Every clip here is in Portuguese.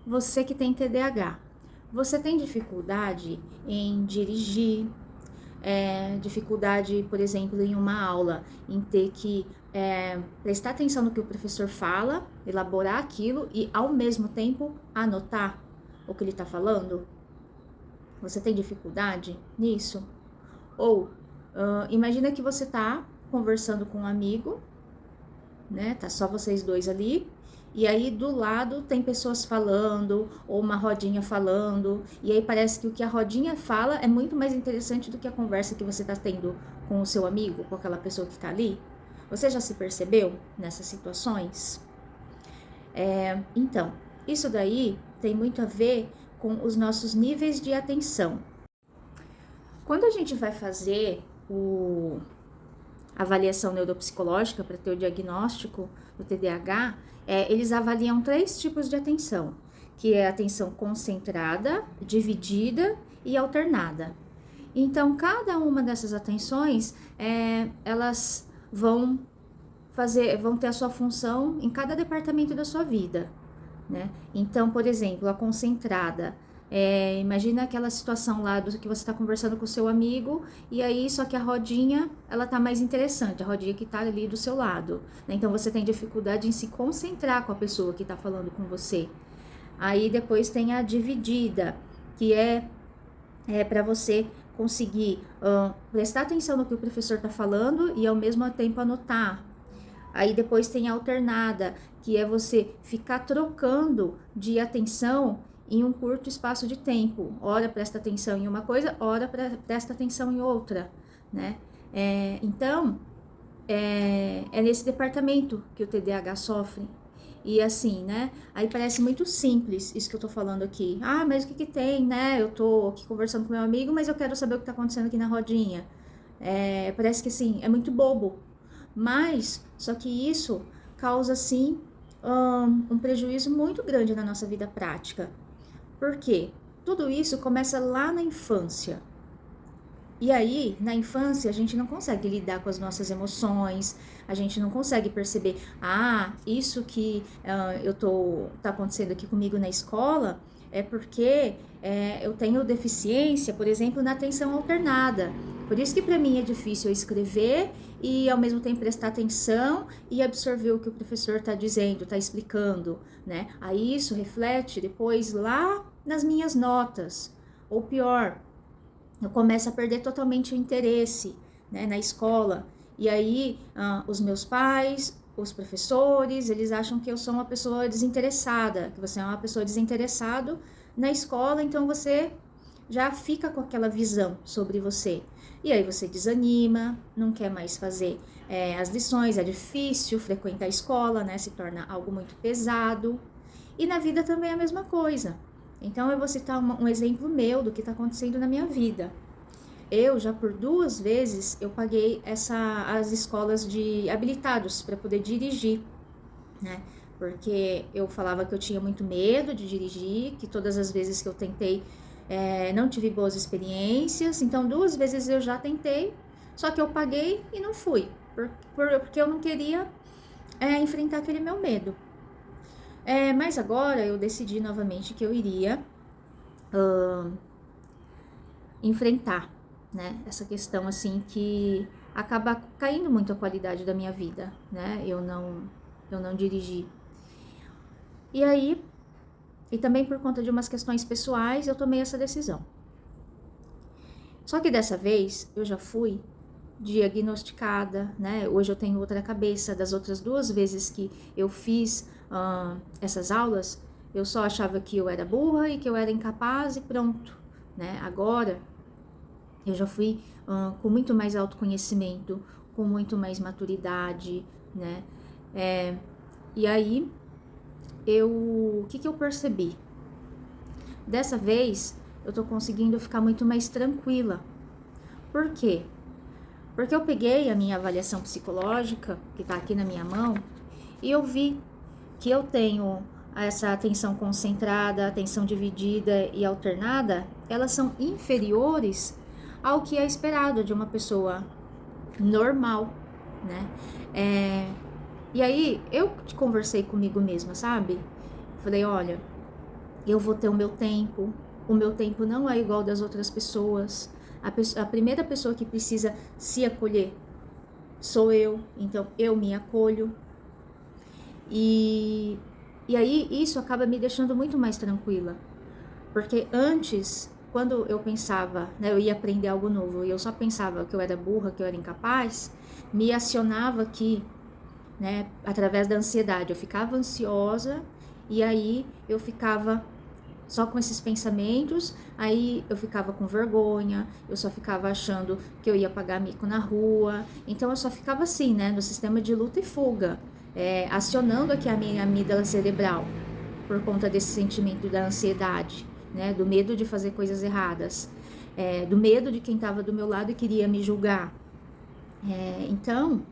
você que tem TDAH, você tem dificuldade em dirigir, dificuldade, por exemplo, em uma aula, em ter que prestar atenção no que o professor fala, elaborar aquilo e, ao mesmo tempo, anotar o que ele está falando? Você tem dificuldade nisso? Ou, imagina que você está conversando com um amigo, né? Tá só vocês dois ali. E aí do lado tem pessoas falando, ou uma rodinha falando, e aí parece que o que a rodinha fala é muito mais interessante do que a conversa que você está tendo com o seu amigo, com aquela pessoa que está ali. Você já se percebeu nessas situações? Então, isso daí tem muito a ver com os nossos níveis de atenção. Quando a gente vai fazer a avaliação neuropsicológica para ter o diagnóstico do TDAH, eles avaliam 3 tipos de atenção, que é a atenção concentrada, dividida e alternada. Então, cada uma dessas atenções, elas vão ter a sua função em cada departamento da sua vida, né? Então, por exemplo, a concentrada, imagina aquela situação lá do que você está conversando com o seu amigo, e aí só que a rodinha, ela tá mais interessante, a rodinha que tá ali do seu lado, né? Então você tem dificuldade em se concentrar com a pessoa que tá falando com você. Aí depois tem a dividida, que é para você conseguir prestar atenção no que o professor está falando e ao mesmo tempo anotar. Aí depois tem a alternada, que é você ficar trocando de atenção em um curto espaço de tempo. Ora presta atenção em uma coisa, ora presta atenção em outra, né? Então, é nesse departamento que o TDAH sofre. E assim, né? Aí parece muito simples isso que eu tô falando aqui. Ah, mas o que tem, né? Eu tô aqui conversando com meu amigo, mas eu quero saber o que tá acontecendo aqui na rodinha. Parece que assim, é muito bobo. Mas, só que isso causa, sim, um prejuízo muito grande na nossa vida prática. Por quê? Tudo isso começa lá na infância. E aí, na infância, a gente não consegue lidar com as nossas emoções, a gente não consegue perceber, isso que tá acontecendo aqui comigo na escola é porque eu tenho deficiência, por exemplo, na atenção alternada. Por isso que para mim é difícil eu escrever e ao mesmo tempo prestar atenção e absorver o que o professor está dizendo, está explicando, né? Aí isso reflete depois lá nas minhas notas. Ou pior, eu começo a perder totalmente o interesse, né, na escola. E aí, os meus pais, os professores, eles acham que eu sou uma pessoa desinteressada, que você é uma pessoa desinteressada na escola, então você já fica com aquela visão sobre você. E aí você desanima, não quer mais fazer as lições, é difícil frequentar a escola, né, se torna algo muito pesado. E na vida também é a mesma coisa. Então eu vou citar um exemplo meu do que está acontecendo na minha vida. Eu já por 2 vezes eu paguei as escolas de habilitados para poder dirigir, né? Porque eu falava que eu tinha muito medo de dirigir, que todas as vezes que eu tentei não tive boas experiências. Então 2 vezes eu já tentei, só que eu paguei e não fui, porque eu não queria enfrentar aquele meu medo. Mas agora eu decidi novamente que eu iria enfrentar, né, essa questão assim que acaba caindo muito a qualidade da minha vida, né, eu não dirigi. E aí, e também por conta de umas questões pessoais, eu tomei essa decisão. Só que dessa vez eu já fui diagnosticada, né? Hoje eu tenho outra cabeça. Das outras 2 vezes que eu fiz essas aulas, eu só achava que eu era burra e que eu era incapaz e pronto, né? Agora eu já fui com muito mais autoconhecimento, com muito mais maturidade, né? E aí o que eu percebi? Dessa vez eu tô conseguindo ficar muito mais tranquila. Por quê? Porque eu peguei a minha avaliação psicológica, que tá aqui na minha mão, e eu vi que eu tenho essa atenção concentrada, atenção dividida e alternada, elas são inferiores ao que é esperado de uma pessoa normal, né? E aí eu conversei comigo mesma, sabe? Falei, olha, eu vou ter o meu tempo não é igual das outras pessoas. A primeira pessoa que precisa se acolher sou eu, então eu me acolho. E, e aí isso acaba me deixando muito mais tranquila. Porque antes, quando eu pensava, né, eu ia aprender algo novo e eu só pensava que eu era burra, que eu era incapaz, me acionava aqui, né, através da ansiedade. Eu ficava ansiosa e aí eu ficava só com esses pensamentos, aí eu ficava com vergonha, eu só ficava achando que eu ia pagar mico na rua, então eu só ficava assim, né, no sistema de luta e fuga, acionando aqui a minha amígdala cerebral, por conta desse sentimento da ansiedade, né, do medo de fazer coisas erradas, do medo de quem estava do meu lado e queria me julgar. Então,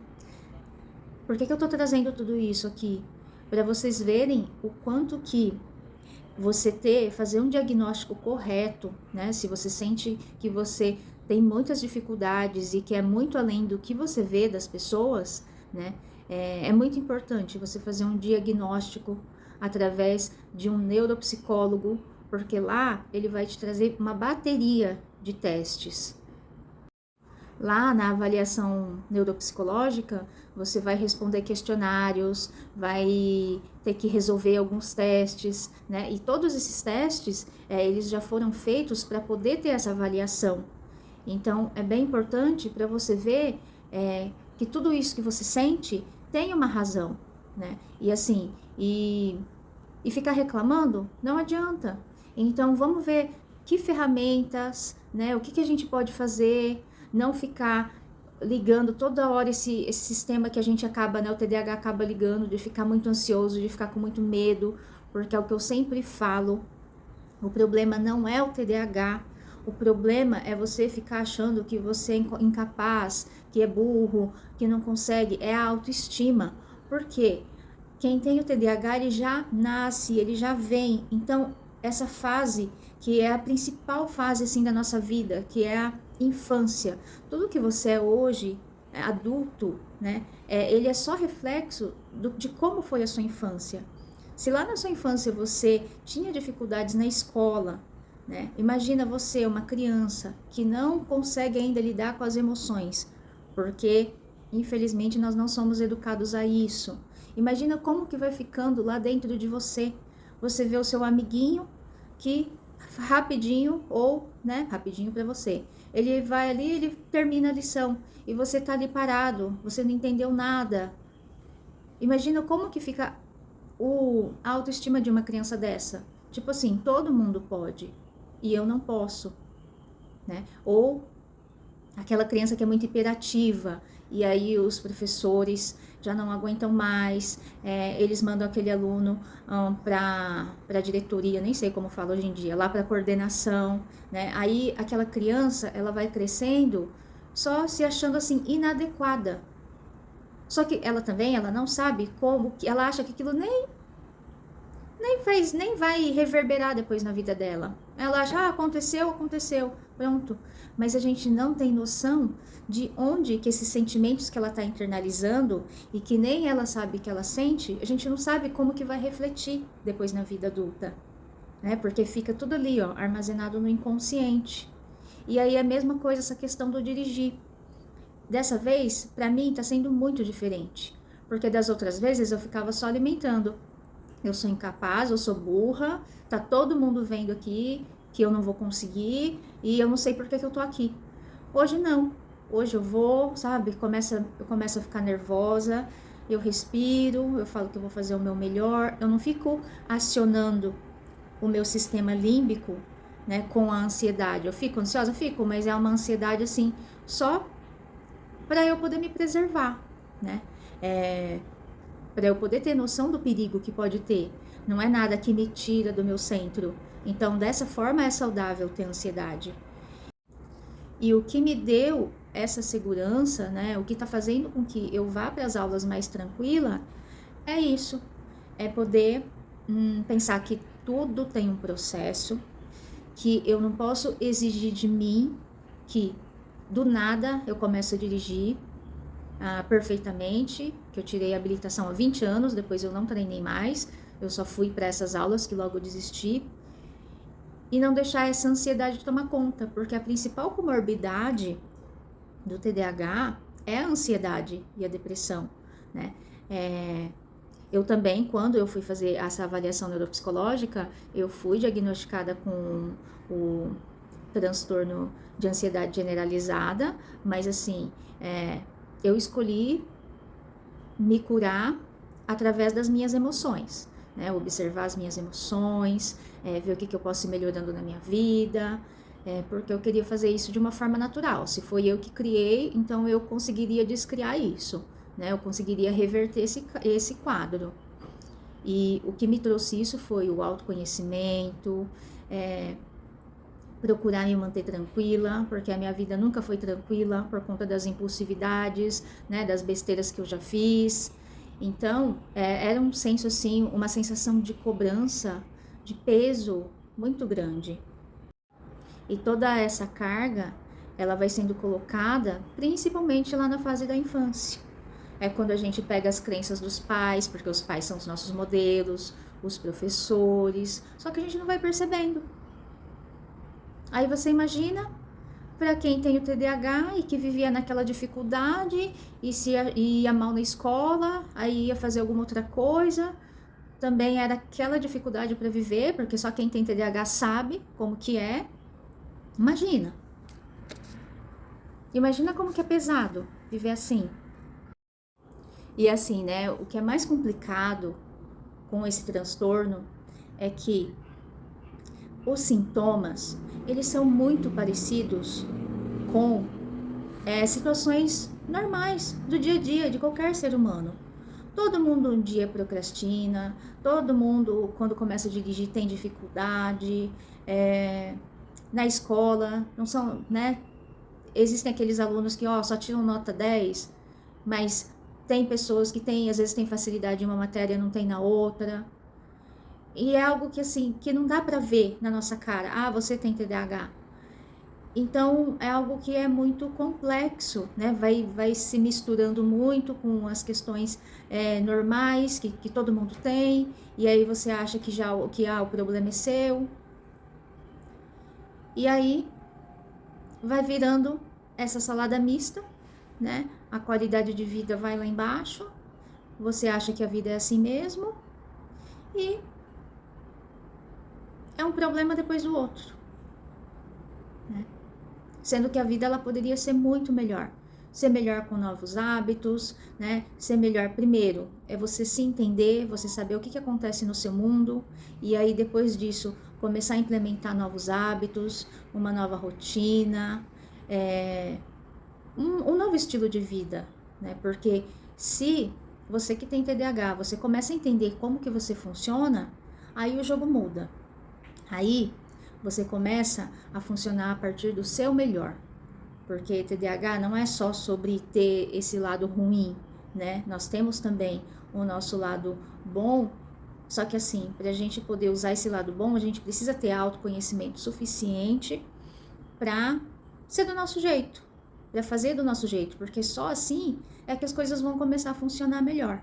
por que eu estou trazendo tudo isso aqui? Para vocês verem o quanto que fazer um diagnóstico correto, né? Se você sente que você tem muitas dificuldades e que é muito além do que você vê das pessoas, né? É muito importante você fazer um diagnóstico através de um neuropsicólogo, porque lá ele vai te trazer uma bateria de testes. Lá na avaliação neuropsicológica, você vai responder questionários, vai ter que resolver alguns testes, né? E todos esses testes, eles já foram feitos para poder ter essa avaliação. Então, é bem importante para você ver que tudo isso que você sente tem uma razão, né? E assim, e ficar reclamando não adianta. Então, vamos ver que ferramentas, né? O que a gente pode fazer, não ficar ligando toda hora esse sistema que a gente acaba, né? O TDAH acaba ligando, de ficar muito ansioso, de ficar com muito medo, porque é o que eu sempre falo, o problema não é o TDAH, o problema é você ficar achando que você é incapaz, que é burro, que não consegue, é a autoestima. Por quê? Quem tem o TDAH, ele já nasce, ele já vem. Então, essa fase, que é a principal fase, assim, da nossa vida, que é a infância. Tudo que você é hoje, adulto, né? Ele é só reflexo de como foi a sua infância. Se lá na sua infância você tinha dificuldades na escola, né? Imagina você, uma criança, que não consegue ainda lidar com as emoções, porque, infelizmente, nós não somos educados a isso. Imagina como que vai ficando lá dentro de você. Você vê o seu amiguinho que rapidinho, ou, né, rapidinho para você, ele vai ali, ele termina a lição, e você tá ali parado, você não entendeu nada. Imagina como que fica a autoestima de uma criança dessa. Tipo assim, todo mundo pode, e eu não posso, né? Ou aquela criança que é muito hiperativa, e aí os professores já não aguentam mais, eles mandam aquele aluno para a diretoria, nem sei como fala hoje em dia, lá para a coordenação, né? Aí aquela criança, ela vai crescendo só se achando assim inadequada. Só que ela também, ela não sabe como, ela acha que aquilo nem vai reverberar depois na vida dela. Ela acha, aconteceu, pronto. Mas a gente não tem noção de onde que esses sentimentos que ela está internalizando e que nem ela sabe que ela sente, a gente não sabe como que vai refletir depois na vida adulta, né? Porque fica tudo ali, ó, armazenado no inconsciente. E aí é a mesma coisa essa questão do dirigir. Dessa vez, para mim, está sendo muito diferente, porque das outras vezes eu ficava só alimentando. Eu sou incapaz, eu sou burra, tá todo mundo vendo aqui que eu não vou conseguir e eu não sei por que eu tô aqui. Hoje não. Hoje eu vou, sabe, eu começo a ficar nervosa, eu respiro, eu falo que eu vou fazer o meu melhor, eu não fico acionando o meu sistema límbico, né, com a ansiedade. Eu fico ansiosa? Fico, mas é uma ansiedade assim, só para eu poder me preservar, né? Para eu poder ter noção do perigo que pode ter. Não é nada que me tira do meu centro. Então, dessa forma, é saudável ter ansiedade. E o que me deu essa segurança, né? O que está fazendo com que eu vá para as aulas mais tranquila, é isso. É poder pensar que tudo tem um processo, que eu não posso exigir de mim que do nada eu começo a dirigir perfeitamente, que eu tirei a habilitação há 20 anos, depois eu não treinei mais, eu só fui para essas aulas que logo eu desisti. e não deixar essa ansiedade tomar conta, porque a principal comorbidade do TDAH é a ansiedade e a depressão, né? Eu também, quando eu fui fazer essa avaliação neuropsicológica, eu fui diagnosticada com o transtorno de ansiedade generalizada, mas assim, eu escolhi me curar através das minhas emoções, né? Observar as minhas emoções, ver o que eu posso ir melhorando na minha vida, porque eu queria fazer isso de uma forma natural. Se foi eu que criei, então eu conseguiria descriar isso, né? Eu conseguiria reverter esse quadro. E o que me trouxe isso foi o autoconhecimento, procurar me manter tranquila, porque a minha vida nunca foi tranquila por conta das impulsividades, né, das besteiras que eu já fiz. Então, era um senso assim, uma sensação de cobrança, de peso muito grande. E toda essa carga, ela vai sendo colocada principalmente lá na fase da infância. É quando a gente pega as crenças dos pais, porque os pais são os nossos modelos, os professores, só que a gente não vai percebendo. Aí você imagina, para quem tem o TDAH e que vivia naquela dificuldade e se ia mal na escola, aí ia fazer alguma outra coisa, também era aquela dificuldade para viver, porque só quem tem TDAH sabe como que é. Imagina. Imagina como que é pesado viver assim. E assim, né, o que é mais complicado com esse transtorno é que os sintomas, eles são muito parecidos com situações normais do dia a dia de qualquer ser humano. Todo mundo um dia procrastina, todo mundo quando começa a dirigir tem dificuldade, na escola, não são, né? Existem aqueles alunos que só tiram nota 10, mas tem pessoas que às vezes têm facilidade em uma matéria e não tem na outra. E é algo que assim, que não dá para ver na nossa cara, você tem TDAH. Então, é algo que é muito complexo, né? Vai se misturando muito com as questões normais que todo mundo tem, e aí você acha que o problema é seu. E aí, vai virando essa salada mista, né? A qualidade de vida vai lá embaixo, você acha que a vida é assim mesmo, e é um problema depois do outro, né? Sendo que a vida ela poderia ser muito melhor. Ser melhor com novos hábitos, né? Ser melhor primeiro é você se entender, você saber o que acontece no seu mundo, e aí depois disso começar a implementar novos hábitos, uma nova rotina, um novo estilo de vida, né? Porque se você que tem TDAH, você começa a entender como que você funciona, aí o jogo muda. Aí você começa a funcionar a partir do seu melhor. Porque TDAH não é só sobre ter esse lado ruim, né? Nós temos também o nosso lado bom, só que assim, para a gente poder usar esse lado bom, a gente precisa ter autoconhecimento suficiente para ser do nosso jeito, para fazer do nosso jeito, porque só assim é que as coisas vão começar a funcionar melhor.